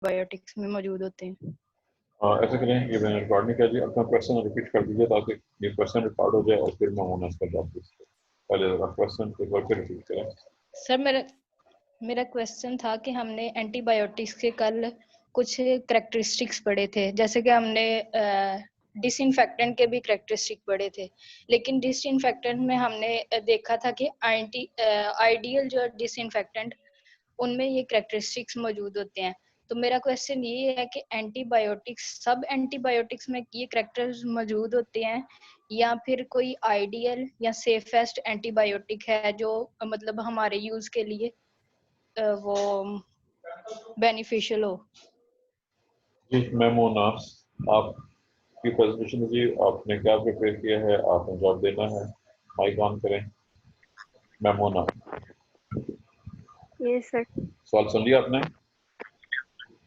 Antibiotics में मौजूद होते हैं। ऐसा करें, ये मैंने रिकॉर्ड नहीं किया जी, अपना क्वेश्चन रिपीट कर दीजिए ताकि ये क्वेश्चन रिकॉर्ड हो जाए और फिर मैं होना इसका जवाब दूँ। पहले क्वेश्चन एक बार फिर रिपीट करें। सर मेरा क्वेश्चन था कि हमने एंटीबायोटिक्स के कल कुछ करैक्टरिस्टिक्स पढ़े थे, जैसे कि हमने डिसइंफेक्टेंट के भी करैक्टरिस्टिक पढ़े थे, लेकिन डिसइंफेक्टेंट में हमने देखा था कि आइडियल जो डिसइंफेक्टेंट उनमें ये करैक्टरिस्टिक्स मौजूद होते हैं। तो मेरा क्वेश्चन ये है कि सब एंटीबायोटिक्स में ये करैक्टर्स मौजूद होते हैं या फिर कोई आइडियल या सेफेस्ट एंटीबायोटिक है जो मतलब हमारे यूज के लिए वो बेनिफिशियल हो। जी मेमोना, आपकी प्रेजेंटेशन जी, आपने क्या प्रिपेयर किया है, आपने जवाब देना है। माइक ऑन करें। Memona, yes sir. सवाल सुन लिया आपने?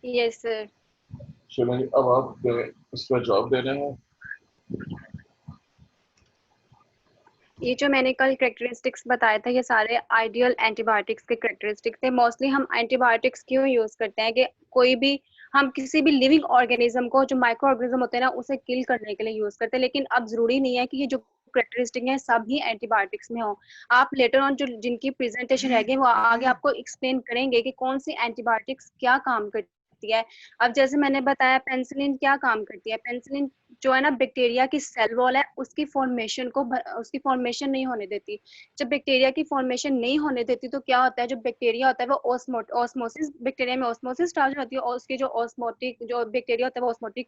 Yes sir. चलो जी, अब आप इस पर जवाब देना है। ये जो मैंने कल कैरेक्टरिस्टिक्स बताया था, ये सारे आइडियल एंटीबायोटिक्स के कैरेक्टरिस्टिक्स थे। मोस्टली हम एंटीबायोटिक्स क्यों यूज करते हैं कि कोई भी हम किसी भी लिविंग ऑर्गेनिज्म को, जो माइक्रो ऑर्गेनिज्म होते हैं ना, उसे किल करने के लिए यूज करते हैं। लेकिन अब जरूरी नहीं है कि ये जो कैरेक्टरिस्टिक है सब ही एंटीबायोटिक्स में हो। आप लेटर ऑन जो जिनकी प्रेजेंटेशन रहेगी वो आगे आपको एक्सप्लेन करेंगे कि कौन सी एंटीबायोटिक्स क्या काम करती है। अब जैसे मैंने बताया पेनिसिलिन क्या काम करती है। पेनिसिलिन जो है ना, बैक्टीरिया की सेल वॉल है उसकी उसकी फॉर्मेशन नहीं होने देती। जब बैक्टीरिया की फॉर्मेशन नहीं होने देती तो क्या होता है, जो बैक्टीरिया होता है वो ऑस्मोसिस, बैक्टीरिया में ऑस्मोसिस स्टार्ट होती है और उसके जो ऑस्मोटिक जो बैक्टीरिया होता है वो ऑस्मोटिक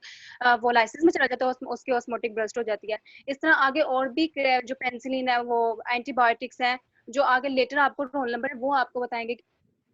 वोलाइसिस में चला जाता है, उसकी ऑस्मोटिक ब्रस्ट हो जाती है। इस तरह आगे और भी जो पेनिसिलिन है वो एंटीबायोटिक्स है, जो आगे लेटर आपको रोल नंबर है वो आपको बताएंगे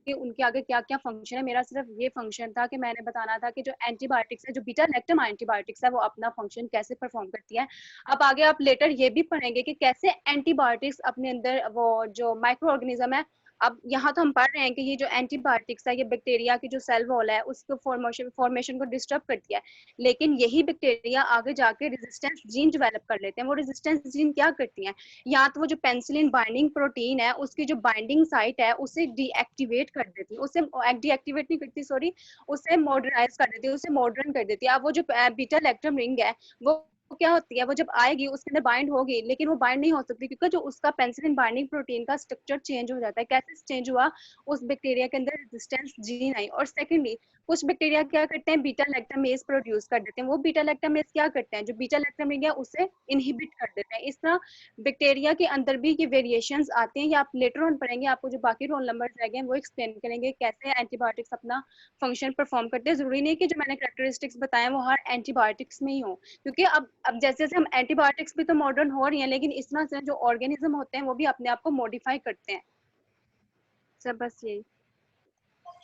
कि उनके आगे क्या क्या फंक्शन है। मेरा सिर्फ ये फंक्शन था कि मैंने बताना था कि जो एंटीबायोटिक्स है, जो बीटा लैक्टम एंटीबायोटिक्स है, वो अपना फंक्शन कैसे परफॉर्म करती है। अब आगे आप लेटर ये भी पढ़ेंगे कि कैसे एंटीबायोटिक्स अपने अंदर वो जो माइक्रो ऑर्गेनिज्म है। अब यहाँ तो हम पढ़ रहे हैं कि ये जो एंटीबायोटिक्स है ये बैक्टीरिया की जो सेल वॉल है उसको फॉर्मेशन को डिस्टर्ब करती है। लेकिन यही बैक्टीरिया आगे जाके रेजिस्टेंस जीन डेवलप कर लेते हैं। वो रेजिस्टेंस जीन क्या करती हैं, या तो वो जो पेनिसिलिन बाइंडिंग प्रोटीन है उसकी जो बाइंडिंग साइट है उसे डीएक्टिवेट कर देती है, उसे डीएक्टिवेट नहीं करती, सॉरी, उसे मॉडर्नाइज कर देती है, उसे मॉडर्न कर देती है। अब वो जो बीटा लैक्टम रिंग है वो क्या होती है, वो जब आएगी उसके अंदर बाइंड होगी, लेकिन वो बाइंड नहीं हो सकती क्योंकि जो उसका पेनिसिलिन बाइंडिंग प्रोटीन का स्ट्रक्चर चेंज हो जाता है। कैसे चेंज हुआ, उस बैक्टीरिया के अंदर रेजिस्टेंस जीन आई। और सेकेंडली कुछ बैक्टीरिया क्या करते हैं, बीटा लैक्टामेज प्रोड्यूस कर देते हैं। वो बीटा लैक्टामेज क्या करते हैं, जो बीटा लैक्टम रिंग है उसे इनहिबिट कर देते हैं। इस तरह बैक्टीरिया के अंदर भी ये वेरिएशंस आते हैं, या आप लेटर ऑन पढ़ेंगे, आपको जो बाकी रोल नंबर्स रहेंगे वो एक्सप्लेन करेंगे कैसे एंटीबायोटिक्स अपना फंक्शन परफॉर्म करते हैं। जरूरी नहीं कि जो मैंने कैरेक्टरिस्टिक्स बताए वो हर एंटीबायोटिक्स में ही हो, क्योंकि अब जैसे जैसे हम एंटीबायोटिक्स भी तो मॉडर्न हो रही हैं, लेकिन इस तरह से जो ऑर्गेनिज्म होते हैं वो भी अपने आप को मॉडिफाई करते हैं। सब बस यही।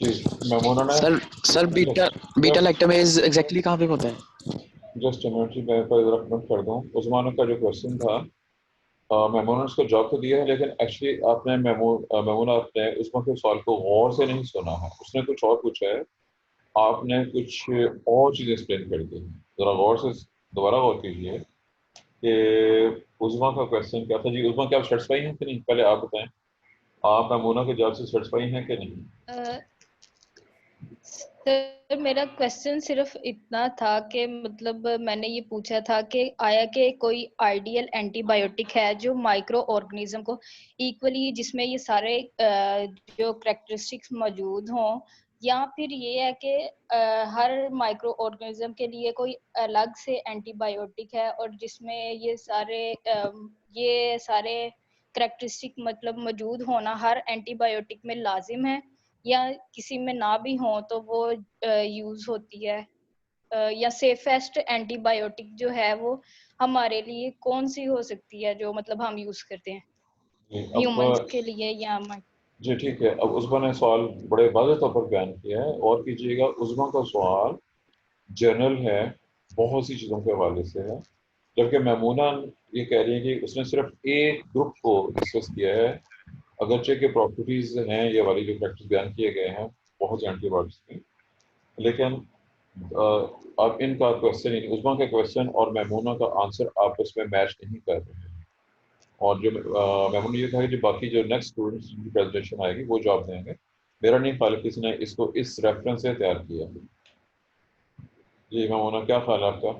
जी मेमोना ने सर बीटा लैक्टामेज एग्जैक्टली कहाँ पे होता है? जस्ट अ मिनट जी, मैं जरा नोट कर दूं। उस्मान का जो क्वेश्चन था, मेमोना ने उसको जवाब तो दिया है, लेकिन एक्चुअली आपने मेमोना आपने उसमें के सवाल को गौर से नहीं सुना है। उसने कुछ और पूछा है, आपने कुछ और चीज़ें एक्सप्लेन कर दी। ज़रा गौर से दोबारा गौर कीजिए कि उज़मा का क्वेश्चन क्या था। जी उज़मा, क्या आप सेटिस्फाई हैं कि नहीं, पहले आप बताएं, आप मेमोना के जवाब से सेटिस्फाई हैं कि नहीं? सर मेरा क्वेश्चन सिर्फ इतना था कि मतलब मैंने ये पूछा था कि आया कि कोई आइडियल एंटीबायोटिक है जो माइक्रो ऑर्गेनिज्म को इक्वली, जिसमें ये सारे जो करैक्टरिस्टिक्स मौजूद हों, या फिर ये है कि हर माइक्रो ऑर्गेनिज्म के लिए कोई अलग से एंटीबायोटिक है और जिसमें ये सारे करैक्टरिस्टिक मतलब मौजूद होना हर एंटीबायोटिक में लाजिम है, या किसी में ना भी हो तो वो यूज होती है, या सेफेस्ट एंटीबायोटिक जो है वो हमारे लिए कौन सी हो सकती है जो मतलब हम यूज करते हैं ह्यूमंस के लिए या जी ठीक है। अब उस्मा ने सवाल बड़े वाज़ेह तौर पर बयान किया है, और कीजिएगा। उस्मा का सवाल जनरल है, बहुत सी चीज़ों के हवाले से है, जबकि मेमूना ये कह रही है कि उसने सिर्फ एक ग्रुप को डिस्कस किया है। अगरचे के प्रॉपर्टीज़ हैं ये वाली जो फैक्टर्स बयान किए गए हैं बहुत से एंटीबायोटिक्स की, लेकिन अब इनका क्वेश्चन, उस्मा के क्वेश्चन और मेमूना का आंसर आपस में मैच नहीं कर रहे हैं। और जो मेमोना ये था कि जो बाकी जो नेक्स्ट स्टूडेंट्स की प्रेजेंटेशन आएगी वो जवाब देंगे। मेरा नहीं ख्याल किसी ने इसको इस रेफरेंस से तैयार किया। जी मामूना, क्या ख्याल है आपका?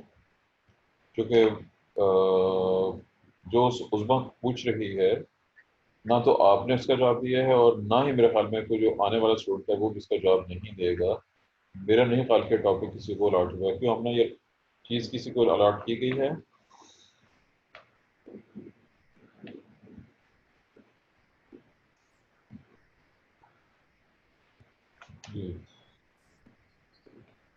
क्योंकि जो उस्मा पूछ रही है, ना तो आपने इसका जवाब दिया है और ना ही मेरे ख्याल में कोई जो आने वाला स्टूडेंट है वो भी इसका जवाब नहीं देगा। मेरा नहीं ख्याल कि टॉपिक किसी को अलॉट हुआ है। क्यों, हमने ये चीज़ किसी को अलॉट की गई है?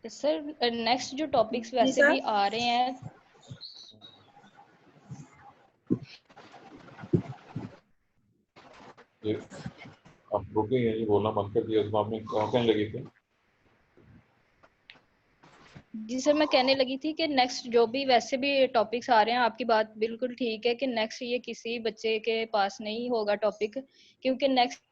जी सर नेक्स्ट जो टॉपिक्स जी वैसे सर। भी आ रहे हैं, जी, आप रुके हैं, ये बोलना बंद कर दिया। उस्मा, आपने कहाँ कहने लगी थी? जी सर मैं कहने लगी थी कि नेक्स्ट जो भी वैसे भी टॉपिक्स आ रहे हैं, आपकी बात बिल्कुल ठीक है कि नेक्स्ट ये किसी बच्चे के पास नहीं होगा टॉपिक, क्योंकि नेक्स्ट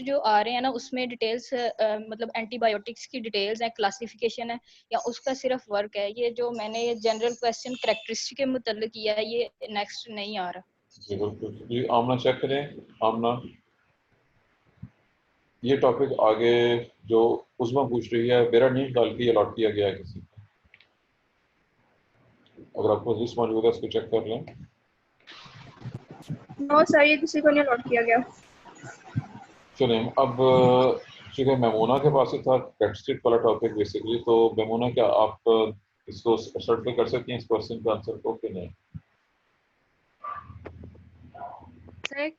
जो आ रहे हैं ना उसमें डिटेल्स मतलब एंटीबायोटिक्स की डिटेल्स है, क्लासिफिकेशन है या उसका सिर्फ वर्क है। ये जो मैंने ये जनरल क्वेश्चन कैरेक्टरिस्टिक के मुताल्लिक किया है, ये नेक्स्ट नहीं आ रहा। जी बिल्कुल जी। आमना चेक करें। आमना, ये टॉपिक आगे जो उस्मा पूछ रही है, मेरा नहीं ख्याल कि अलॉट किया गया है किसी को। अगर आपको लिस्ट मौजूद है, इसको चेक कर लें। नो सर, ये किसी को नहीं अलॉट किया गया। चलें, अब चूँकि मेमोना के पास ही था कैरेक्टरिस्टिक वाला टॉपिक बेसिकली, तो मेमोना क्या आप इसको सर्टिफाई कर सकती हैं इस क्वेश्चन का आंसर को कि नहीं? सर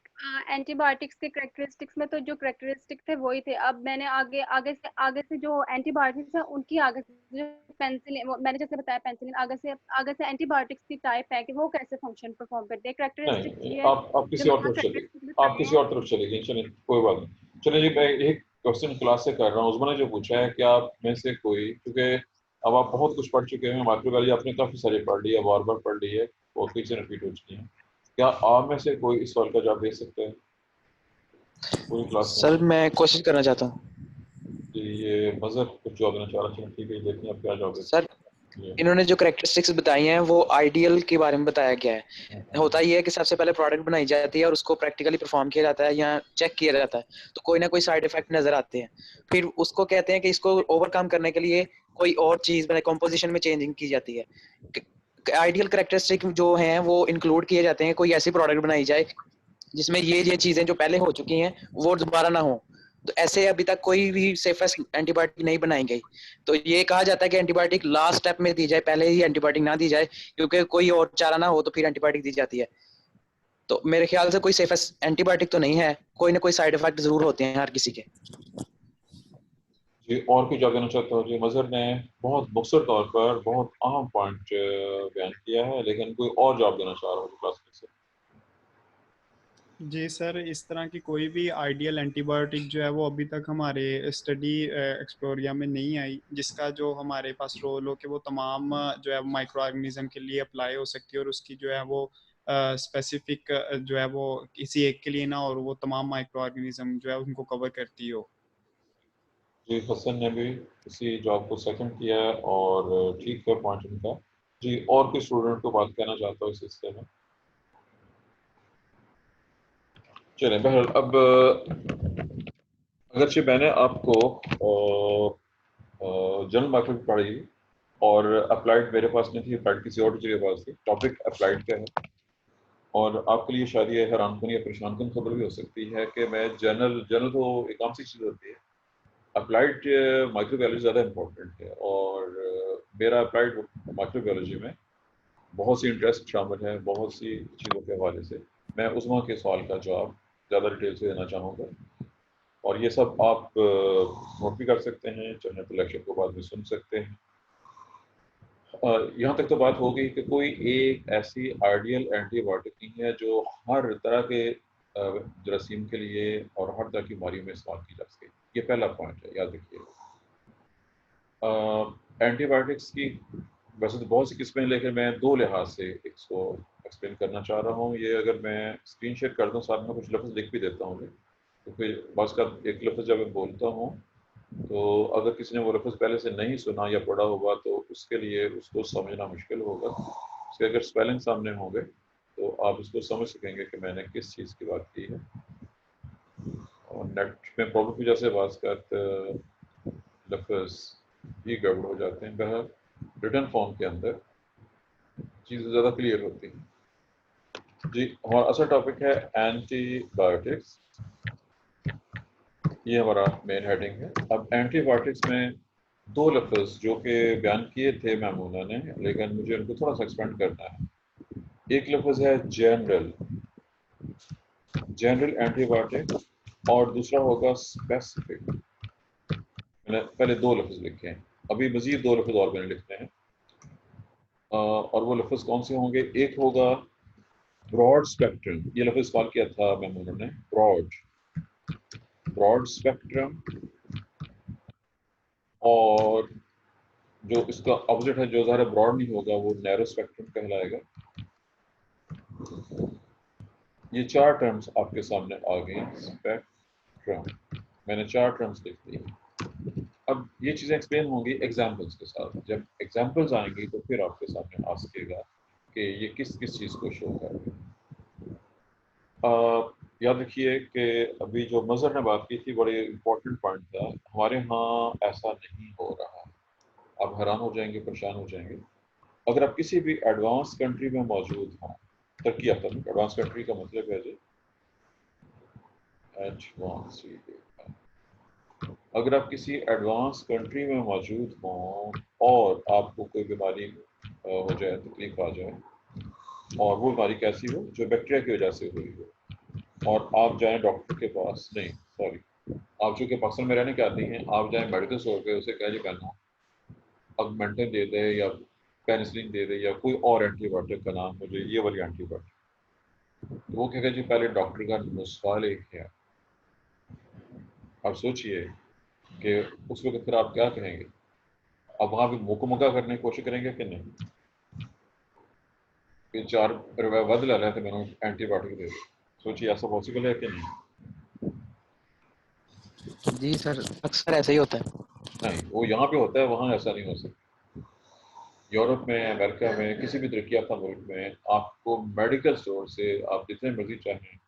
एंटीबायोटिक्स के कैरेक्टरिस्टिक्स में तो जो कैरेक्टरिस्टिक थे वही थे। अब मैंने आगे से जो एंटीबायोटिक्स है उनकी आगे से जो पेनिसिलिन, मैंने जैसे बताया पेनिसिलिन आगे से एंटीबायोटिक्स की टाइप है कि वो कैसे फंक्शन परफॉर्म करते हैं। कैरेक्टरिस्टिक्स नहीं, ये है आप जो किसी और मैंने तरफ चलिए। कैरेक्टरिस्टिक्स आप बताए किसी हैं। और तरफ चले गए, चलिए कोई बात नहीं। चलिए जी, मैं एक क्वेश्चन क्लास से कर रहा हूँ। उस्मा ने जो पूछा है कि आप में से कोई, क्योंकि अब आप बहुत कुछ पढ़ चुके हैं, माइक्रोबायोलॉजी आपने काफ़ी सारी पढ़ ली है, बार बार पढ़ ली है, बहुत चीज़ें रिपीट हो चुकी हैं। क्या आप में से कोई इस सवाल का जवाब दे सकते हैं पूरी क्लास में? सर मैं कोशिश करना चाहता हूँ। जी, ये मज़हर कुछ जवाब देना चाह रहा था। ठीक है, देखिए आप क्या जवाब देते सर हैं। इन्होंने जो कैरेक्टरिस्टिक्स बताई हैं वो आइडियल के बारे में बताया गया है। होता ये है कि सबसे पहले प्रोडक्ट बनाई जाती है और उसको प्रैक्टिकली परफॉर्म किया जाता है या चेक किया जाता है, तो कोई ना कोई साइड इफेक्ट नजर आते हैं। फिर उसको कहते हैं कि इसको ओवरकम करने के लिए कोई और चीज मतलब कंपोजिशन में चेंजिंग की जाती है। आइडियल कैरेक्टरिस्टिक जो हैं वो इंक्लूड किए जाते हैं, कोई ऐसी प्रोडक्ट बनाई जाए जिसमें ये चीजें जो पहले हो चुकी हैं वो दोबारा ना हो। तो ऐसे अभी तक कोई भी सेफेस्ट एंटीबायोटिक नहीं बनाई गई। तो ये कहा जाता है कि एंटीबायोटिक लास्ट स्टेप में दी जाए, पहले ही एंटीबायोटिक ना दी जाए, क्योंकि कोई और चारा ना हो तो फिर एंटीबायोटिक दी जाती है। तो मेरे ख्याल से कोई सेफेस्ट एंटीबायोटिक तो नहीं है, कोई ना कोई साइड इफेक्ट जरूर होते हैं हर किसी के। जी, और कुछ जवाब देना चाहता हूँ? जी, मज़हर ने बहुत मुख्तसर तौर पर बहुत अहम पॉइंट बयान किया है, लेकिन कोई और जवाब देना चाह रहा हूँ क्लास में से। जी सर, इस तरह की कोई भी आइडियल एंटीबायोटिक जो है वो अभी तक हमारे स्टडी एक्सप्लोरिया में नहीं आई, जिसका जो हमारे पास रोल हो कि वो तमाम जो है माइक्रो ऑर्गेनिज्म के लिए अप्लाई हो सकती है और उसकी जो है वो स्पेसिफिक जो है वो किसी एक के लिए ना, और वो तमाम माइक्रो ऑर्गेनिज्म जो है उनको कवर करती हो। जी, हसन ने भी इसी जवाब को सेकंड किया है और ठीक है पॉइंट उनका। जी, और किस स्टूडेंट को बात कहना चाहता हूँ इस हिस्से में? चलें, बहरहाल अब अगरचे मैंने आपको जनरल मार्केट पढ़ी और अप्लाइड मेरे पास नहीं थी, अप्लाइड किसी और टीचर के पास थी। टॉपिक अप्लाइड का है और आपके लिए शायद ये हैरानकुन या परेशानकुन खबर भी हो सकती है कि मैं जनरल जनरल तो एक आम सी चीज़ होती है, अप्लाइड माइक्रोबायोलॉजी ज़्यादा इम्पोर्टेंट है। और मेरा अप्लाइड माइक्रोबायोलॉजी में बहुत सी इंटरेस्ट शामिल है, बहुत सी चीज़ों के हवाले से मैं उस्मा के सवाल का जवाब ज़्यादा डिटेल से देना चाहूँगा। और ये सब आप नोट भी कर सकते हैं, चाहे तो लेक्चर को बाद में सुन सकते हैं। यहाँ तक तो बात हो गई कि कोई एक ऐसी आइडियल एंटीबायोटिक नहीं है जो हर तरह के जरासीम के लिए और हर तरह की बीमारी में इस्तेमाल की जा सके। ये पहला पॉइंट है, याद रखिए। एंटीबायोटिक्स की वैसे तो बहुत सी किस्में, लेकिन मैं दो लिहाज से इसको एक्सप्लेन करना चाह रहा हूँ। ये अगर मैं स्क्रीन शेयर कर दूँ, साथ में कुछ लफ्ज़ लिख भी देता हूँ, तो फिर बस का एक लफ्ज़ जब मैं बोलता हूँ तो अगर किसी ने वो लफ्ज़ पहले से नहीं सुना या पढ़ा होगा तो उसके लिए उसको समझना मुश्किल होगा। उसके अगर स्पेलिंग सामने होंगे तो आप इसको समझ सकेंगे कि मैंने किस चीज़ की बात की है। और नेट में प्रॉब्लम की वजह से बात करते लफ्ज़ ये गड़बड़ हो जाते हैं। बहरहाल रिटर्न फॉर्म के अंदर चीज़ें ज़्यादा क्लियर होती हैं। जी, हमारा असल टॉपिक है एंटीबायोटिक्स। ये हमारा मेन हेडिंग है। अब एंटीबायोटिक्स में दो लफ्ज़ जो कि बयान किए थे मैमूना ने, लेकिन मुझे उनको थोड़ा सा एक्सपेंड करना है। एक लफ्ज़ है जनरल एंटीबायोटिक और दूसरा होगा स्पेसिफिक। मैंने पहले दो लफ्ज़ लिखे हैं, अभी मज़ीद दो लफ्ज़ और मैंने लिखने हैं। और वो लफ्ज़ कौन से होंगे? एक होगा ब्रॉड स्पेक्ट्रम, ये लफ्ज़ इस्तेमाल किया था मैमूना ने, ब्रॉड स्पेक्ट्रम, और जो इसका ऑपोजिट है, जो ज़ाहिर ब्रॉड नहीं होगा, वो नैरो स्पेक्ट्रम कहलाएगा। ये चार टर्म्स आपके सामने आ गई। स्पेक्ट्रम, मैंने चार टर्म्स लिख दी। अब ये चीज़ें एक्सप्लेन होंगी एग्जाम्पल्स के साथ। जब एग्जाम्पल्स आएंगी तो फिर आपके सामने आ सकेगा कि ये किस किस चीज़ को शो कर रही है। याद रखिए कि अभी जो मज़हर ने बात की थी, बड़े इम्पोर्टेंट पॉइंट था। हमारे यहाँ ऐसा नहीं हो रहा। आप हैरान हो जाएंगे, परेशान हो जाएंगे। अगर आप किसी भी एडवांस कंट्री में मौजूद हों, तरक्की याफ्ता, एडवांस कंट्री का मतलब है जी एडवांस, अगर आप किसी एडवांस कंट्री में मौजूद हों और आपको कोई बीमारी हो जाए, तकलीफ आ जाए, और वो बीमारी कैसी हो? जो बैक्टीरिया की वजह से हुई हो, और आप जाएं डॉक्टर के पास, नहीं सॉरी, आप चूँकि पाकिस्तान में रहने के आती हैं, आप जाएं मेडिकल स्टोर पे, उसे कह कहना ऑगमेंटन दे दे या पेनिसिलिन दे दे या कोई और एंटीबायोटिक का नाम मुझे, ये वाली एंटीबायोटिक, वो कहेगा जी पहले डॉक्टर का नुस्खा लेके आए। आप सोचिए कि उस वक्त फिर आप क्या कहेंगे? अब वहाँ भी मुकमका करने की कोशिश करेंगे कि नहीं कि 4 रुपये वध ला रहे थे, मैंने एंटीबायोटिक दे दी। सोचिए ऐसा पॉसिबल है कि नहीं? जी सर, अक्सर ऐसा ही होता है। नहीं, वो यहाँ पे होता है, वहाँ ऐसा नहीं हो सकता। यूरोप में, अमेरिका में, किसी भी तरक्की याफ्ता मुल्क में आपको मेडिकल स्टोर से आप जितने मर्जी चाहें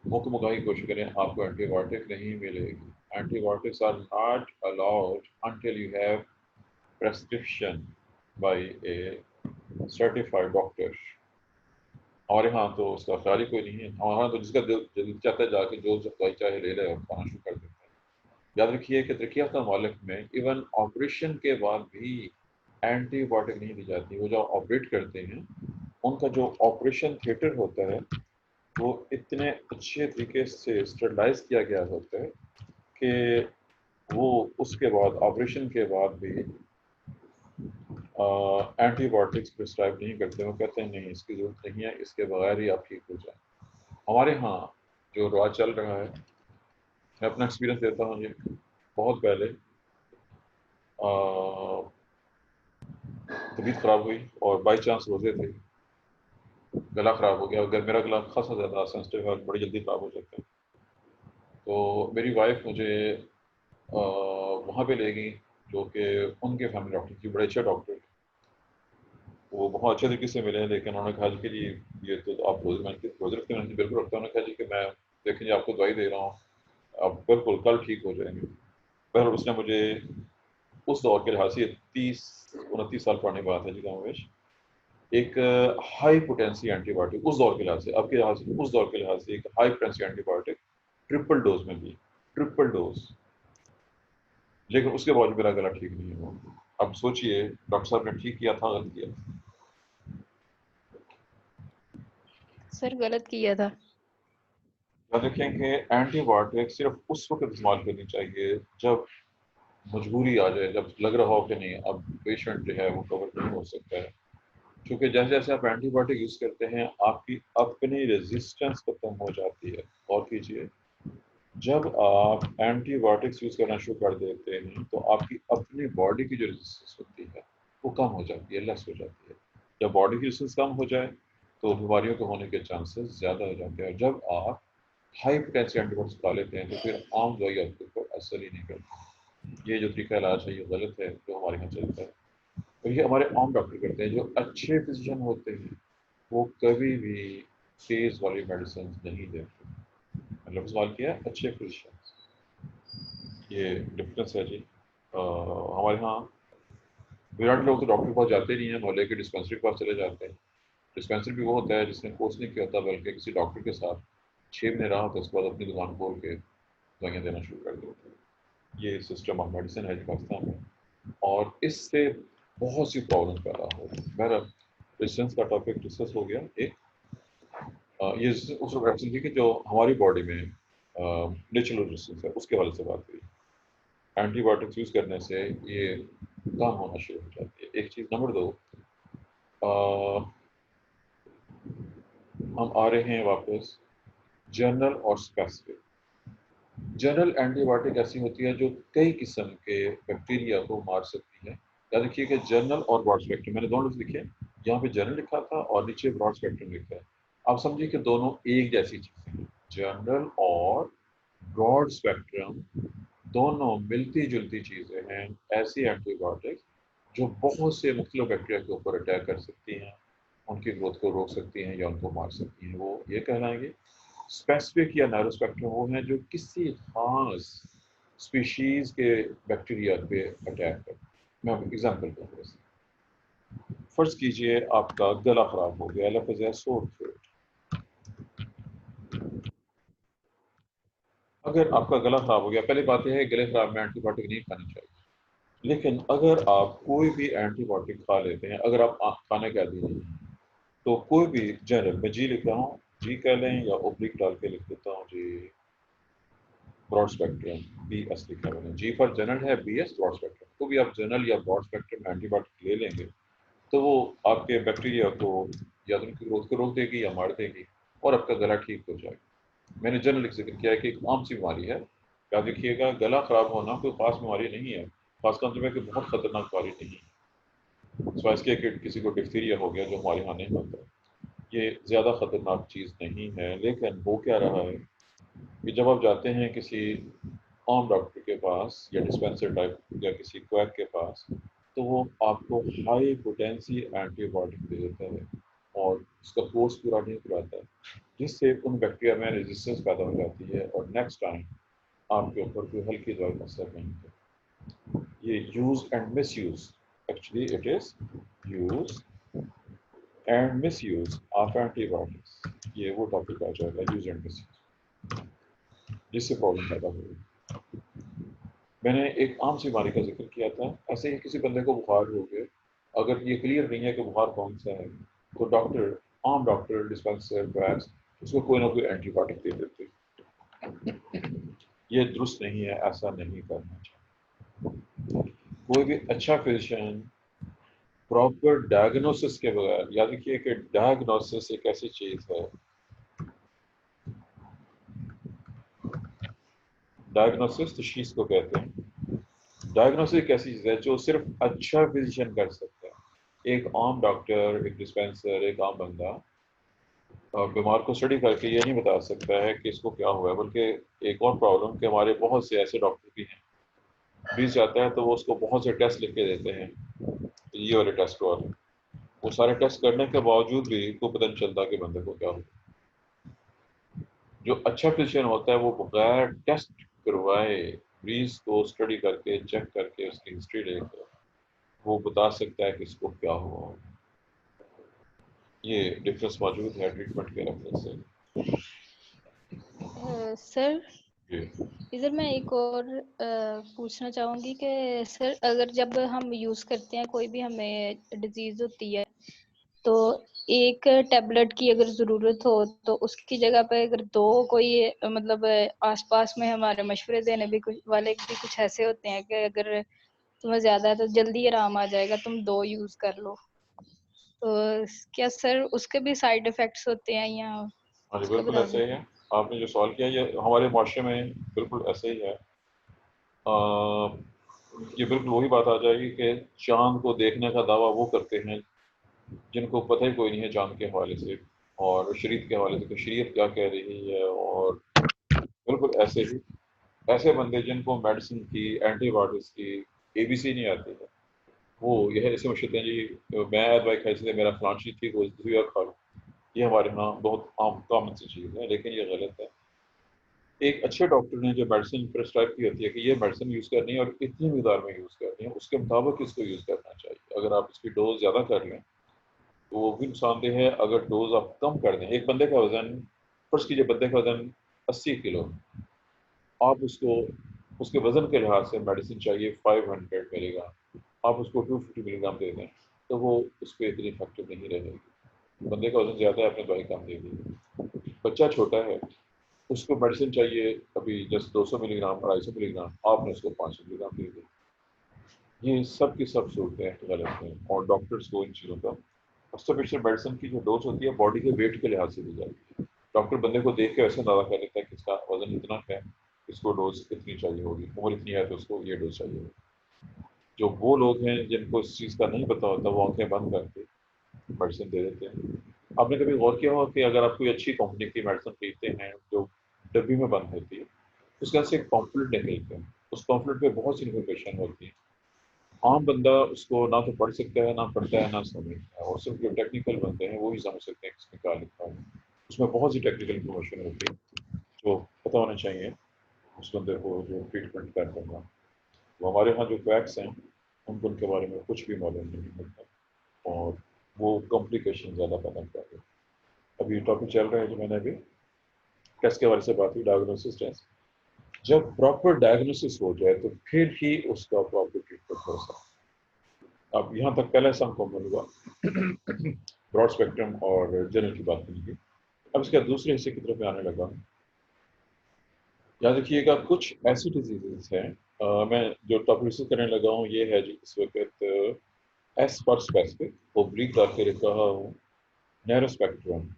मुकमका की कोशिश करें, आपको एंटीबायोटिक नहीं मिलेगी। Antibiotics are not allowed until you have prescription by a certified doctor। हमारे यहाँ तो उसका ख्याल ही कोई नहीं है। हमारे यहाँ तो जिसका दिल चाहता है जाके जो दवाई चाहे ले ले और खाना शुरू कर देता है। याद रखिए कि तरक्की याफ्ता मुल्क में इवन ऑपरेशन के बाद भी एंटीबायोटिक नहीं दी जाती। वो जो ऑपरेट करते हैं, उनका जो ऑपरेशन थिएटर होता है, वो इतने अच्छे तरीके से स्टरलाइज किया गया होता है कि वो उसके बाद, ऑपरेशन के बाद भी एंटीबायोटिक्स प्रिस्क्राइब नहीं करते। वो कहते हैं नहीं, इसकी ज़रूरत नहीं है, इसके बगैर ही आप ठीक हो जाए। हमारे यहाँ जो रवाज चल रहा है, मैं अपना एक्सपीरियंस देता हूँ। ये बहुत पहले तबीयत ख़राब हुई और बाई चांस रोज़े थे, गला ख़राब हो गया। अगर मेरा गला खासा ज़्यादा सेंसिटिव है, बड़ी जल्दी ख़राब हो जाता है, तो मेरी वाइफ मुझे वहाँ पे ले गई, जो कि उनके फैमिली डॉक्टर थी, बड़े अच्छे डॉक्टर। वो बहुत अच्छे तरीके से मिले, लेकिन उन्होंने कहा कि जी ये तो आप रोज़ रखते हैं? बिल्कुल रखता हूँ। उन्होंने कहा जी कि मैं देखें जी आपको दवाई दे रहा हूँ, आप बिल्कुल कल ठीक हो जाएंगे। पर उसने मुझे उस दौर के लिहाज से, 30-29 साल पुरानी बात है जी कमोबेश, एक हाई पोटेंसी एंटीबायोटिक उस दौर के लिहाज से, अब के लिहाज से, उस दौर के लिहाज से एक high potency antibiotic triple dose में दी, ट्रिपल डोज, लेकिन उसके बाद मेरा गला ठीक नहीं हुआ। अब सोचिए डॉक्टर साहब ने ठीक किया था, गलत किया? सर गलत किया था। याद रखें कि एंटीबायोटिक सिर्फ उस वक्त इस्तेमाल करनी चाहिए जब मजबूरी आ जाए, जब लग रहा हो कि नहीं अब पेशेंट जो है वो कवर नहीं हो सकता है। क्योंकि जैसे जैसे आप एंटीबायोटिक यूज़ करते हैं, आपकी अपनी रेजिस्टेंस खत्म हो जाती है। और कीजिए, जब आप एंटीबायोटिक्स यूज़ करना शुरू कर देते हैं तो आपकी अपनी बॉडी की जो रेजिस्टेंस होती है वो कम हो जाती है, लेस हो जाती है। जब बॉडी की रेजिस्टेंस कम हो जाए तो बीमारियों के होने के चांसेस ज़्यादा हो जाते हैं। जब आप हाई पोटेंसी एंटीबायोटिक्स खा लेते हैं तो फिर आम दवाई आपके ऊपर असर ही नहीं करती। ये जो तरीका इलाज है ये गलत है जो हमारे यहाँ चलता है, और ये हमारे आम डॉक्टर करते हैं। जो अच्छे फिजिशियन होते हैं वो कभी भी तेज वाली मेडिसिन नहीं देते। मतलब सवाल किया अच्छे फिजिशियन, ये डिफरेंस है जी। हमारे यहाँ विराट लोग तो डॉक्टर के पास जाते नहीं हैं, मोहल्ले के डिस्पेंसरी के पास चले जाते हैं। डिस्पेंसरी भी वो होता है जिसने कोर्स नहीं किया होता, बल्कि किसी डॉक्टर के साथ 6 महीने रहा होता है, उसके बाद अपनी दुकान खोल के दवाइयाँ देना शुरू कर देते हैं। ये सिस्टम ऑफ मेडिसिन है पाकिस्तान में, और इससे बहुत सी प्रॉब्लम पैदा हो रही है। बहरहाल रेजिस्टेंस का टॉपिक डिस्कस हो गया। एक ये उस रेजिस्टेंस थी कि जो हमारी बॉडी में नेचुरल रेजिस्टेंस है, उसके हवाले से बात करी। एंटीबायोटिक्स यूज़ करने से ये कम होना शुरू हो जाती है। एक चीज़। नंबर 2, हम आ रहे हैं वापस जनरल और स्पेसिफिक। जनरल एंटीबायोटिक ऐसी होती है जो कई किस्म के बैक्टीरिया को मार सकती है। याद रखिए कि जनरल और ब्रॉड स्पेक्ट्रम, मैंने दोनों लिखे, यहाँ पे जनरल लिखा था और नीचे ब्रॉड स्पेक्ट्रम लिखा है। आप समझिए कि दोनों एक जैसी चीज़ें हैं। जनरल और ब्रॉड स्पेक्ट्रम दोनों मिलती जुलती चीज़ें हैं, ऐसी एंटीबायोटिक्स जो बहुत से मुख्तलिफ बैक्टीरिया के ऊपर अटैक कर सकती हैं, उनकी ग्रोथ को रोक सकती हैं या उनको मार सकती हैं, वो ये कहलाएंगे। स्पेसिफिक या नैरो स्पेक्ट्रम वो हैं जो किसी खास स्पीशीज के बैक्टीरिया पे अटैक कर। मैं एग्जांपल दूंगा। फर्ज कीजिए आपका गला खराब हो गया, लफ्ज़ है सोर थ्रोट। अगर आपका गला खराब हो गया, पहली बात यह है गले खराब में एंटीबायोटिक नहीं खानी चाहिए। लेकिन अगर आप कोई भी एंटीबायोटिक खा लेते हैं, अगर आप खाने के आदी नहीं हैं, तो कोई भी जनरल, मैं जी लिख रहा हूँ, जी कह लें या ओब्लिक डाल के लिख देता हूँ जी, ब्रॉड स्पेक्ट्रम बी एस लिखा मैंने, जी फॉर जनरल है, बी एस ब्रॉड स्पेक्ट्रम। तो भी आप जनरल या ब्रॉड स्पेक्ट्रम एंटीबायोटिक ले लेंगे तो वो आपके बैक्टीरिया को या तो उनकी ग्रोथ को रोक देगी या मार देगी और आपका गला ठीक हो जाएगा। मैंने जनरल जिक्र किया है कि एक आम सी बीमारी है। याद रखिएगा, गला खराब होना कोई खास बीमारी नहीं है, खासकर मतलब है कि बहुत खतरनाक बीमारी नहीं है। स्वाइस के किसी को डिफ्थीरिया हो गया जो हमारे यहाँ नहीं होता, ये ज़्यादा खतरनाक चीज़ नहीं है। लेकिन हो क्या रहा है कि जब आप जाते हैं किसी आम डॉक्टर के पास या डिस्पेंसर टाइप या किसी क्वैक के पास, तो वो आपको हाई पोटेंसी एंटीबायोटिक दे देता है और उसका कोर्स पूरा नहीं कराता है, जिससे उन बैक्टीरिया में रेजिस्टेंस पैदा हो जाती है और नेक्स्ट टाइम आपके ऊपर कोई हल्की दवाई का असर नहीं होता। ये use and miss use, actually it is use and miss use of antibiotics, ये वो टॉपिक आ जाएगा, यूज एंड मिस यूज, जिससे प्रॉब्लम पैदा होगी। मैंने एक आम सी बीमारी का जिक्र किया था। ऐसे ही किसी बंदे को बुखार हो गया, अगर ये क्लियर नहीं है कि बुखार कौन सा है, तो डॉक्टर, आम डॉक्टर, डिस्पेंसर वैक्स उसको कोई ना कोई एंटीबायोटिक दे देते। ये दुरुस्त नहीं है, ऐसा नहीं करना चाहिए। कोई भी अच्छा फिजिशियन प्रॉपर डायग्नोसिस के बगैर, याद रखिए कि डायग्नोसिस एक ऐसी चीज है, डायग्नोसिस तशखीस को कहते हैं। डायग्नोसिस एक ऐसी चीज़ है जो सिर्फ अच्छा फिजिशियन कर सकता है। एक आम डॉक्टर, एक डिस्पेंसर, एक आम बंदा बीमार को स्टडी करके ये नहीं बता सकता है कि इसको क्या हुआ है। बल्कि एक और प्रॉब्लम कि हमारे बहुत से ऐसे डॉक्टर भी हैं, बीस जाता है तो वो उसको बहुत से टेस्ट लिख के देते हैं, ये वाले टेस्ट वाले, वो सारे टेस्ट करने के बावजूद भी को पता नहीं चलता कि बंदे को क्या हुआ। जो अच्छा फिजिशियन होता है वो बगैर टेस्ट करवाए मरीज को स्टडी करके, चेक करके, उसकी हिस्ट्री लेकर वो बता सकता है कि इसको क्या हुआ। ये डिफरेंस मौजूद है ट्रीटमेंट के रेफरेंस से। सर जी इधर मैं एक और पूछना चाहूँगी कि सर अगर जब हम यूज़ करते हैं, कोई भी हमें डिजीज़ होती है, तो एक टैबलेट की अगर ज़रूरत हो तो उसकी जगह पे अगर दो कोई मतलब आसपास में हमारे मशवरे देने भी कुछ वाले भी कुछ ऐसे होते हैं कि अगर तुम्हें ज़्यादा है तो जल्दी आराम आ जाएगा, तुम दो यूज़ कर लो, तो क्या सर उसके भी साइड इफ़ेक्ट्स होते हैं या हाँ जी, उसका बिल्कुल बता ऐसे ही दीजिए। है। आपने जो सवाल किया ये हमारे माशरे में बिल्कुल ऐसे ही है। ये बिल्कुल वही बात आ जाएगी कि चांद को देखने का दावा वो करते हैं जिनको पता ही कोई नहीं है चांद के हवाले से और शरीयत के हवाले से कि शरीयत क्या कह रही है। और बिल्कुल ऐसे ही ऐसे बंदे जिनको मेडिसिन की, एंटीबायोटिक्स की ABC नहीं आती है, वो यह ऐसे मशहूर हैं जी, मैं दवाई खाई से मेरा फलान चीज़ ठीक हो, दूसरी बार खा लूँ। ये हमारे यहाँ बहुत आम कॉमन सी चीज़ है, लेकिन ये गलत है। एक अच्छे डॉक्टर ने जो मेडिसिन प्रेस्क्राइब की होती है कि ये मेडिसिन यूज़ करनी है और इतनी मिकदार में यूज़ करनी है, उसके मुताबिक इसको यूज़ करना चाहिए। अगर आप इसकी डोज ज़्यादा कर लें तो वो भी नुकसानदेह है। अगर डोज आप कम कर दें, एक बंदे का वजन, फर्ज कीजिए बंदे का वजन 80 किलो, आप उसको उसके वजन के लिहाज से मेडिसिन चाहिए 500 मिलीग्राम, आप उसको 250 मिलीग्राम दे दें तो वो उस पर इतनी इफेक्टिव नहीं रहेगी। बंदे का वजन ज़्यादा है, आपने दवाई कम दे दी। बच्चा छोटा है, उसको मेडिसिन चाहिए अभी जस्ट 200 मिलीग्राम, 250 मिलीग्राम, आपने उसको 500 मिलीग्राम दे दी। ये सब की सब सूरतें गलत हैं और डॉक्टर्स को इन चीज़ों का, सबसे मेडिसिन की जो डोज होती है बॉडी के वेट के लिहाज से दी जाती है। डॉक्टर बंदे को देख के ऐसे अंदाजा कर लेता है कि इसका वजन इतना है, इसको डोज इतनी चाहिए होगी, उम्र इतनी है तो उसको ये डोज चाहिए होगी। जो वो लोग हैं जिनको इस चीज़ का नहीं पता होता, वो आंखें बंद करके मेडिसिन दे देते हैं। आपने कभी गौर किया होगा कि अगर आप कोई अच्छी कंपनी की मेडिसिन खरीदते हैं जो डब्बी में बंद होती है, उसके अंदर से एक पॉम्पलेट निकलते हैं, उस पॉम्पलेट पे बहुत सी इन्फॉर्मेशन होती है। आम बंदा उसको ना तो पढ़ सकता है, ना पढ़ता है, ना समझता है, और सिर्फ जो टेक्निकल बंदे हैं वो ही समझ सकते हैं किसमें क्या लिखा है। उसमें बहुत सी टेक्निकल इन्फॉर्मेशन होती है जो पता होना चाहिए उस बंदे को जो ट्रीटमेंट कर रहा है। वो हमारे यहाँ जो फैक्ट्स हैं उनको उनके बारे में कुछ भी मालूम नहीं होता और वो कॉम्प्लिकेशन ज़्यादा पैदा कर रहे हैं। अभी टॉपिक चल रहा है जो मैंने अभी टेस्ट के बारे से बात की, डायग्नोसिस टेस्ट। जब प्रॉपर डायग्नोसिस हो जाए तो फिर ही उसका प्रॉपर ट्रीटमेंट हो सकता है। अब यहाँ तक पहले से हमको हुआ ब्रॉड स्पेक्ट्रम और जनरल की बात करनी थी। अब इसका दूसरे हिस्से की तरफ आने लगा। याद रखिएगा कुछ ऐसी डिजीजेस हैं, मैं जो टॉपिक डिस्कस करने लगा हूँ ये है जी इस वक्त एस फॉर स्पेसिफिक, ओब्लिक डाल के रखा हूँ, narrow spectrum,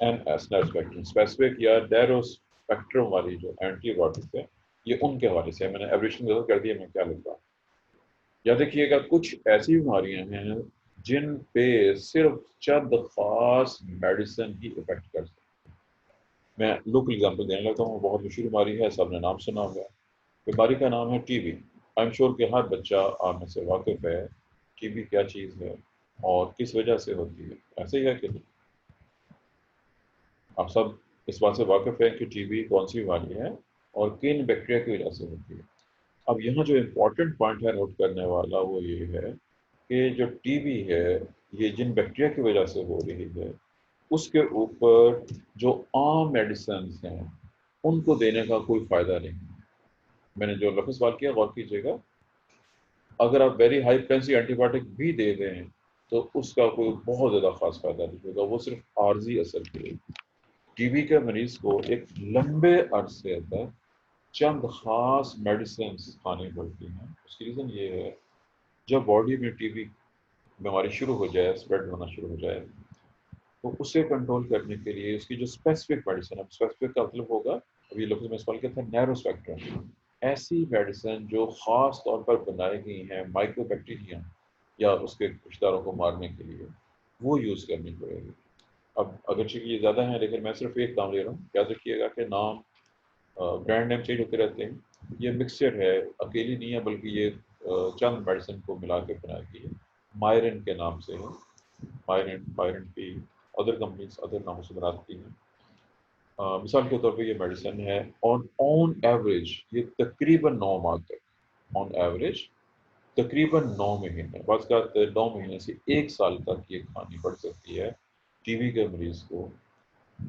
NS narrow spectrum, specific या नैरो स्पेक्ट्रम वाली जो एंटीबायोटिक्स है ये उनके हवाले से मैंने एब्रेविएशन कर दिया, मैं क्या लिख रहा हूँ। याद रखिएगा कुछ ऐसी बीमारियां हैं जिन पे सिर्फ चंद खास मेडिसिन ही इफेक्ट कर सकती है। मैं लोकल एग्जांपल देने लगता हूँ, बहुत मशहूर बीमारी है, सबने नाम सुना होगा। बीमारी का नाम है टीबी। आई एम श्योर कि हर बच्चा आप में से वाकिफ है टीबी क्या चीज़ है और किस वजह से होती है, ऐसे ही है कि नहीं? आप सब इस बात से वाकिफ है कि टीबी कौन सी बीमारी है और किन बैक्टीरिया की वजह से होती है। अब यहाँ जो इम्पोर्टेंट पॉइंट है नोट करने वाला वो ये है कि जो टीबी है ये जिन बैक्टीरिया की वजह से हो रही है उसके ऊपर जो आम मेडिसिन हैं उनको देने का कोई फ़ायदा नहीं। मैंने जो लफ्ज़ सवाल किया गौर कीजिएगा, अगर आप वेरी हाई पोटेंसी एंटीबायोटिक भी दे दें तो उसका कोई बहुत ज़्यादा खास फ़ायदा नहीं होगा, वो सिर्फ आर्जी असर करेगी। टीबी के मरीज को एक लंबे अरसे तक चंद खास मेडिसिन खानी पड़ती हैं। उसकी रीज़न ये है जब बॉडी में टीबी बीमारी शुरू हो जाए, स्प्रेड होना शुरू हो जाए, तो उसे कंट्रोल करने के लिए उसकी जो स्पेसिफिक मेडिसिन, अब स्पेसिफिक का मतलब होगा, अभी लोगों में सवाल किया था नैरो स्पेक्ट्रम, ऐसी मेडिसिन जो ख़ास तौर पर बनाई गई हैं माइक्रोबैक्टीरिया या उसके रिश्तेदारों को मारने के लिए, वो यूज़ करनी पड़ेगी। अब अगरचे कि ये ज़्यादा है लेकिन मैं सिर्फ एक नाम ले रहा हूँ, याद रखिएगा कि नाम ब्रांड नेम चेंज होते रहते हैं। ये मिक्सचर है, अकेली नहीं है, बल्कि ये चंद मेडिसिन को मिला के बनाई गई है। मायरिन के नाम से है, मायरिन की अदर कंपनीज अदर नामों से बनाती हैं। मिसाल के तौर पे ये मेडिसिन है ऑन एवरेज ये तकरीबन 9 माह तक, ऑन एवरेज तकरीबन 9 महीने, बस का 9 महीने से 1 साल तक ये खानी पड़ सकती है टीबी के मरीज को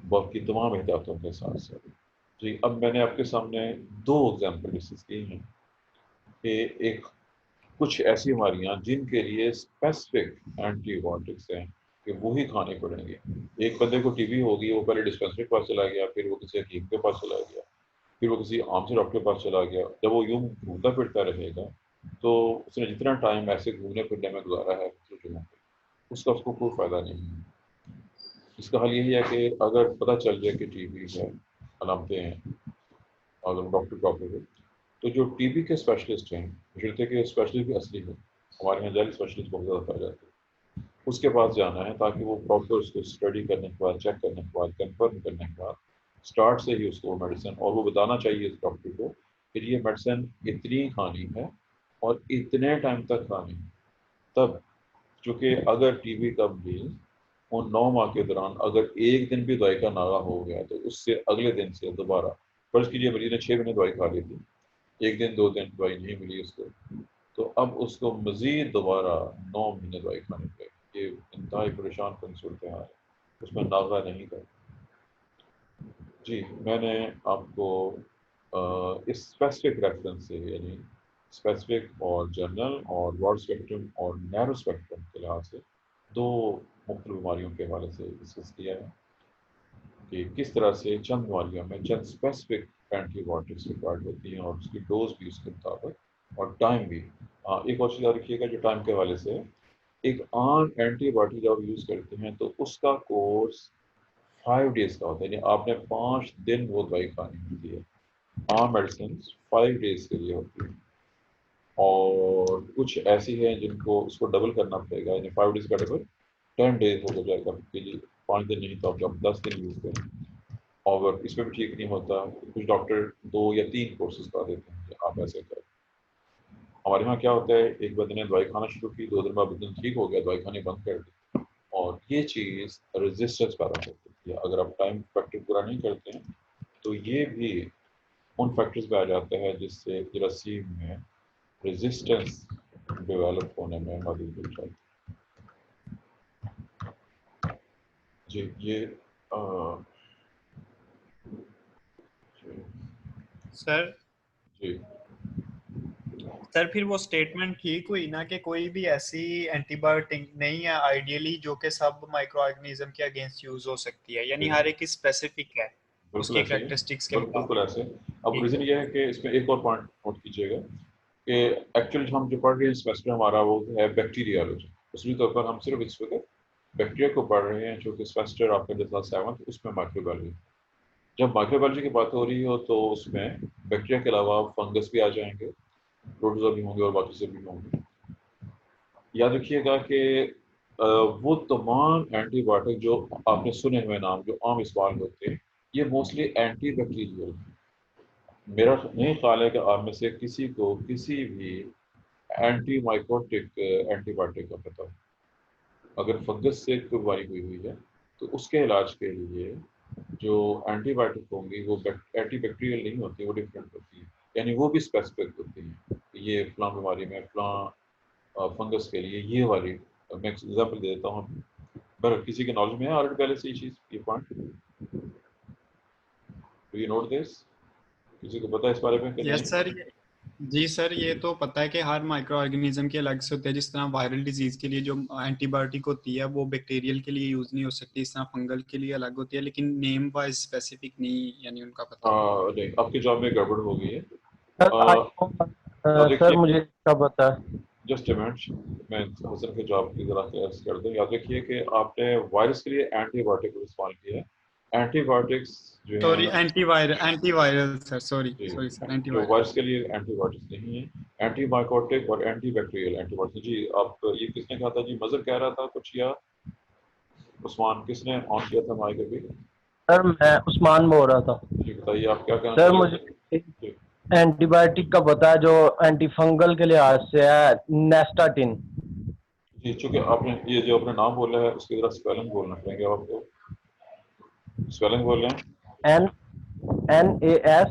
बाकी तमाम एहतियातों के साथ साथ। जी, अब मैंने आपके सामने 2 एग्जाम्पल डिस्कस किए हैं कि एक कुछ ऐसी बीमारियां जिनके लिए स्पेसिफिक एंटीबायोटिक्स हैं कि वो ही खाने पड़ेंगे। एक बंदे को टीबी होगी, वो पहले डिस्पेंसरी के पास चला गया, फिर वो किसी हकीम के पास चला गया, फिर वो किसी आम से डॉक्टर के पास चला गया। जब वो यूं घूमता फिरता रहेगा तो उसने जितना टाइम ऐसे घूमने फिरने में गुजारा है उसका उसको कोई फ़ायदा नहीं है। इसका हल यही है कि अगर पता चल जाए कि टीबी है, अलामतें हैं, अगर डॉक्टर है तो जो टीबी के स्पेशलिस्ट हैं, बशर्ते कि स्पेशलिस्ट भी असली हो, हमारे यहाँ जेल स्पेशलिस्ट बहुत ज़्यादा पाए जाते हैं, उसके पास जाना है ताकि वो प्रॉपर उसको स्टडी करने के बाद, चेक करने के बाद, कंफर्म करने के बाद स्टार्ट से ही उसको मेडिसिन, और वो बताना चाहिए इस डॉक्टर को कि ये मेडिसिन इतनी खानी है और इतने टाइम तक खानी है। तब चूँकि अगर टीबी का मरीज उन 9 माह के दौरान अगर एक दिन भी दवाई का नागा हो गया तो उससे अगले दिन से दोबारा फर्ज कीजिए मरीज ने 6 महीने दवाई खा ली थी, 1 दिन 2 दिन दवाई नहीं मिली उसको, तो अब उसको मज़ीद दोबारा 9 महीने दवाई खानी पड़ेगी। ये इंतहाई परेशान कन सूरत हाल है, उसमें नागा नहीं कर। जी, मैंने आपको इस स्पेसिफिक रेफरेंस से, यानी स्पेसिफिक और जनरल और ब्रॉड स्पेक्ट्रम और नैरो स्पेक्ट्रम के लिहाज से 2 मुख्तलिफ बीमारियों के हवाले से डिस्कस किया है कि किस तरह से चंद बीमारियों में चंद स्पेसिफिक एंटीबायोटिक्स रिक्वायर्ड होती हैं और उसकी डोज भी उसके मुताबिक और टाइम भी। एक और चीज़ याद रखिएगा जो टाइम के हवाले से, एक आम एंटीबायोटिक जब आप यूज़ करते हैं तो उसका कोर्स 5 डेज का होता है, यानी आपने 5 दिन वो दवाई खानी होती है। आम मेडिसिन 5 डेज के लिए होती है, और कुछ ऐसी हैं जिनको उसको डबल करना पड़ेगा, यानी 5 डेज का डबल 10 डेज हो जाएगा कि जी 5 दिन नहीं तो आप 10 दिन यूज़ करें। और इसमें भी ठीक नहीं होता, कुछ डॉक्टर 2 या 3 कोर्सेज का देते हैं कि आप ऐसे करें। हमारे यहाँ क्या होता है, एक बंदे ने दवाई खाना शुरू की, 2 दिन बाद बंदन ठीक हो गया, दवाई खानी बंद कर दी, और ये चीज़ रेजिस्टेंस पैदा करती है। अगर आप टाइम फैक्टर पूरा नहीं करते हैं तो ये भी उन फैक्टर्स पे आ जाता है जिससे जरासीम में रेजिस्टेंस डेवलप होने में मदद मिल जाती है। जी, ये सर जी सर फिर वो स्टेटमेंट ठीक हुई ना कि कोई भी ऐसी एंटीबायोटिक नहीं है आइडियली जो कि सब माइक्रो ऑर्गेनिज्म के अगेंस्ट यूज हो सकती है, यानी हर एक स्पेसिफिक है बिल्कुल उसकी ऐसे ही है, कैरेक्टरिस्टिक्स के बिल्कुल मुताबिक। ऐसे। अब ठीक रीज़न है। ये है कि इसमें एक और पॉइंट नोट कीजिएगा कि एक्चुअली हम जो पढ़ रहे हैं सेमेस्टर हमारा वो है बैक्टीरियोलॉजी, उसमें तौर पर हम सिर्फ इस वक्त बैक्टीरिया को पढ़ रहे हैं, जो कि सेमेस्टर आपका जैसा 7th उसमें माइक्रोबायोलॉजी। जब माइक्रोबायोलॉजी की बात हो रही हो तो उसमें बैक्टीरिया के अलावा फंगस भी आ जाएंगे, प्रोटोजोआ भी होंगे और बाकी सब भी होंगे। याद रखिएगा कि वो तमाम एंटीबायोटिक जो आपने सुने हुए नाम जो आम इस्तेमाल होते हैं, ये मोस्टली एंटी बैक्टीरियल हैं। मेरा नहीं ख्याल है कि आप में से किसी को किसी भी एंटी माइकोटिक एंटीबायोटिक का पता हो। अगर फंगस से कोई बीमारी हुई हुई है तो उसके इलाज के लिए जो एंटीबायोटिक होंगी वो एंटी बैक्टीरियल नहीं होती, वो डिफरेंट होती है, यानी वो भी स्पेसिफिक होती हैं। ये फलां बीमारी में फलां फंगस के लिए ये वाली, मैं एग्जाम्पल दे देता हूँ, पर किसी के नॉलेज में है ऑलरेडी पहले से ये चीज़, ये point, do you note this? किसी को पता है इस बारे में कि यस नहीं? सर, जी सर, ये तो पता है कि हर माइक्रो ऑर्गेनिज्म के अलग से होते हैं। जिस तरह वायरल डिजीज के लिए जो एंटीबायोटिक होती है वो बैक्टीरियल के लिए यूज नहीं हो सकती, इस तरह फंगल के लिए अलग होती है, लेकिन नेम वाइज स्पेसिफिक नहीं यानी उनका पता होगा। नहीं, आपके जॉब में गड़बड़ हो गई है। सर याद रखिए, मुझे इसका पता है। जस्ट मिनट, मैं हसन के जॉब की जरा कर दूं। याद रखिए कि आपने वायरस के लिए एंटीबायोटिक इस्तेमाल किया है। एंटीबायोटिक्स जो सॉरी, है, एंटीवायरल सर, सॉरी जी, सॉरी सर, जो एंटीवायरल। वायरस के लिए एंटीबायोटिक्स नहीं है, एंटीमाइकोटिक और एंटीबैक्टीरियल एंटीबायोटिक्स। जी, आप ये किसने कहा था जी? मजर कह रहा था कुछ, या उस्मान? किसने ऑन किया था माइक अभी? सर मैं उस्मान बोल रहा था। जी बताइए, आप क्या कहना सर चाह रहे मुझे थे? एंटीबायोटिक का पता है जो एंटी फंगल के लिहाज से है, नेस्टाटिन। जी, चूंकि आपने ये जो अपना नाम बोला है उसकी जरा स्पेलिंग बोलना पड़ेंगे आपको। स्पेलिंग बोल रहे हैं? NAS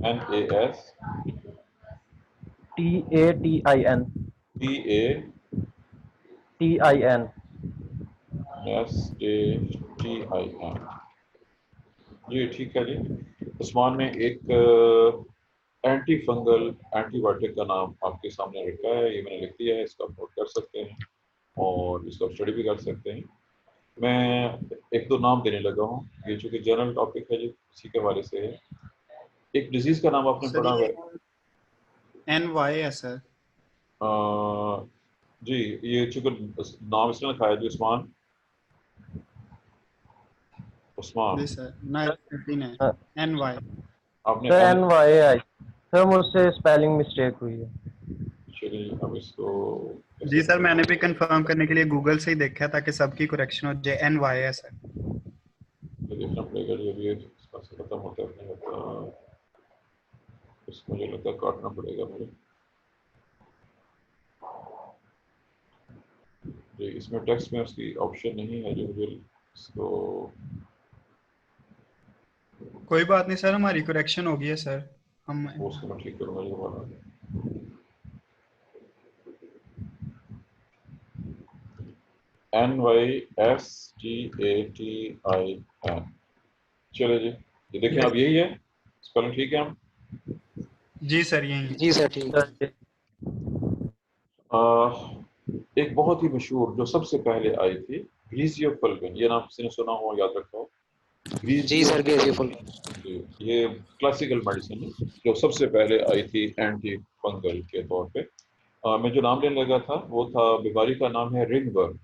NAS TATIN TIN। TASTIN। जी ठीक है जी। उस्मान ने एक एंटी फंगल एंटीबायोटिक का नाम आपके सामने रखा है, ये मैंने लिख दिया है, इसका आप नोट कर सकते हैं और इसको स्टडी भी कर सकते हैं। मैं एक दो नाम देने लगा हूँ, ये चूँकि जनरल टॉपिक है जी, इसी के हवाले से है। एक डिजीज़ का नाम आपने सर पढ़ा ये है? NY है सर। जी, ये चूँकि नाम इसने लिखा है जी, उस्मान। उस्मान, जी सर, 913 है, NY। आपने सर एन, NYAI। सर मुझसे स्पेलिंग मिस्टेक हुई है। चलिए अब इसको जी कैसे सर, मैंने करें? भी कंफर्म करने के लिए गूगल से ही देखा ताकि सबकी करेक्शन हो जाए। NY है सर। ये देखना पड़ेगा जी, अभी इसका से खत्म होता है नहीं होता, इसको मुझे लगता है काटना पड़ेगा मुझे जी। इसमें टेक्स्ट में उसकी ऑप्शन नहीं है जो मुझे इसको कोई बात नहीं सर, हमारी करेक्शन हो गई है सर। हम वो उसको मैं ठीक करूँगा ये वाला। NYSTATIN। चलो जी, ये देखें अब यही है स्पेलिंग, ठीक है। हम जी सर यही। जी सर ठीक। एक बहुत ही मशहूर जो सबसे पहले आई थी, ग्रीजियो फल्विन, ये नाम किसी ने सुना हो, याद रखा हो? जी सर ग्रेसियफुल। ये क्लासिकल मेडिसिन है जो सबसे पहले आई थी एंटी फंगल के तौर पे। मैं जो नाम लेने लगा था वो था, बीमारी का नाम है रिंगवर्म।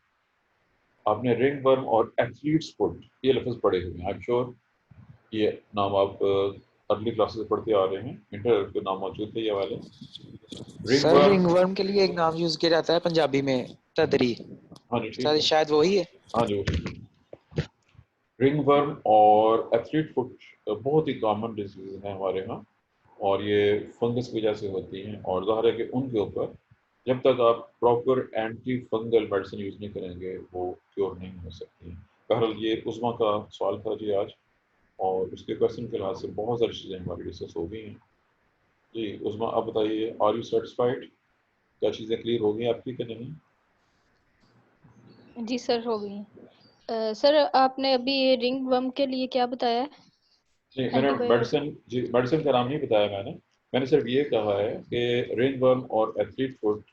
आपने रिंगवर्म और एथलीट्स फुट ये लफ्ज पढ़े हुए हैं, आई एम श्योर। ये नाम आप अगली क्लासेस में पढ़ते आ रहे हैं, इंटर के नाम मौजूद थे ये वाले। सर रिंगवर्म, रिंगवर्म के लिए एक नाम यूज किया जाता है पंजाबी में, तदरी। हाँ जी ठीक सर है, शायद वही है। हाँ जी रिंगवर्म और एथलीट फुट बहुत ही कॉमन डिजीज है हमारे यहाँ, और ये फंगस की वजह से होती हैं। और ज़ाहिर है कि उनके ऊपर जब तक आप proper anti fungal medicine use नहीं करेंगे वो क्योर नहीं हो सकती हैं। बहरहाल ये उस्मा का सवाल था जी आज, और उसके क्वेश्चन के लिहाज से बहुत सारी चीज़ें हमारी डिस्कस हो गई हैं। जी उस्मा, आप बताइए, आर यू सेटिस्फाइड? क्या चीज़ें क्लियर हो गई आपकी कि नहीं? जी सर हो गई। सर आपने अभी ये रिंग वर्म के लिए क्या बताया? जी मैंने एंटीबायोटिक। मेडिसिन, जी मेडिसिन का नाम नहीं बताया मैंने सिर्फ ये कहा है कि रिंगवर्म और एथलीट फुट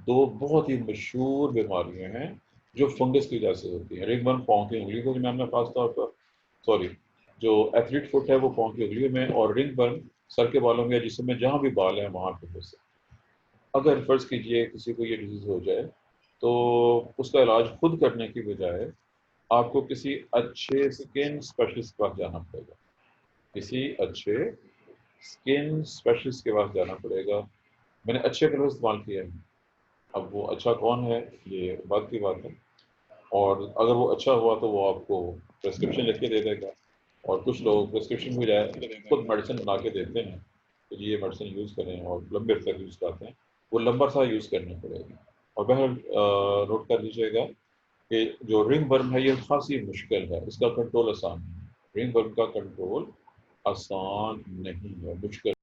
दो बहुत ही मशहूर बीमारियां हैं जो फंगस की वजह से होती हैं। रिंगवर्म पाँव की उंगली को मैम खास तौर पर, सॉरी, जो एथलीट फुट है वो पाँव की उंगली में, और रिंगवर्म सर के बालों में, जिसमें जहाँ भी बाल है वहाँ पे हो सकता है। अगर फर्ज कीजिए किसी को ये डिजीज हो जाए तो उसका इलाज खुद करने की बजाय आपको किसी अच्छे स्किन स्पेशलिस्ट के पास जाना पड़ेगा, किसी अच्छे स्किन स्पेशलिस्ट के पास जाना पड़ेगा। मैंने अच्छे का लफ्ज़ इस्तेमाल किया है, अब वो अच्छा कौन है ये बात की बात है। और अगर वो अच्छा हुआ तो वो आपको प्रेस्क्रिप्शन लिख के दे देगा, और कुछ लोग प्रेस्क्रिप्शन भी जाए खुद मेडिसिन बना के देते हैं तो ये मेडिसिन यूज़ करें और लंबे तक यूज़ करते हैं, वो लंबा सा यूज़ करनी पड़ेगी। और बहरहाल नोट कर लीजिएगा कि जो रिंग वर्म है ये खासी मुश्किल है, इसका कंट्रोल आसान नहीं है। रिंग वर्म का कंट्रोल आसान नहीं है, मुश्किल